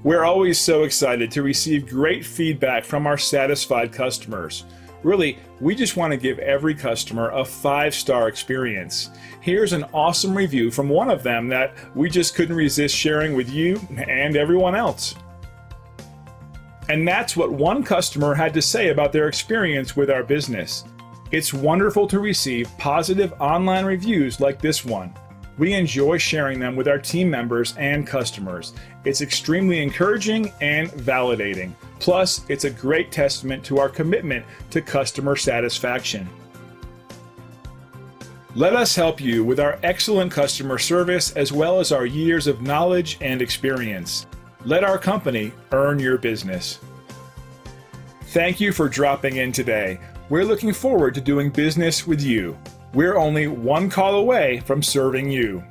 We're always so excited to receive great feedback from our satisfied customers. Really, we just want to give every customer a 5-star experience. Here's an awesome review from one of them that we just couldn't resist sharing with you and everyone else. And that's what one customer had to say about their experience with our business. It's wonderful to receive positive online reviews like this one. We enjoy sharing them with our team members and customers. It's extremely encouraging and validating. Plus, it's a great testament to our commitment to customer satisfaction. Let us help you with our excellent customer service as well as our years of knowledge and experience. Let our company earn your business. Thank you for dropping in today. We're looking forward to doing business with you. We're only one call away from serving you.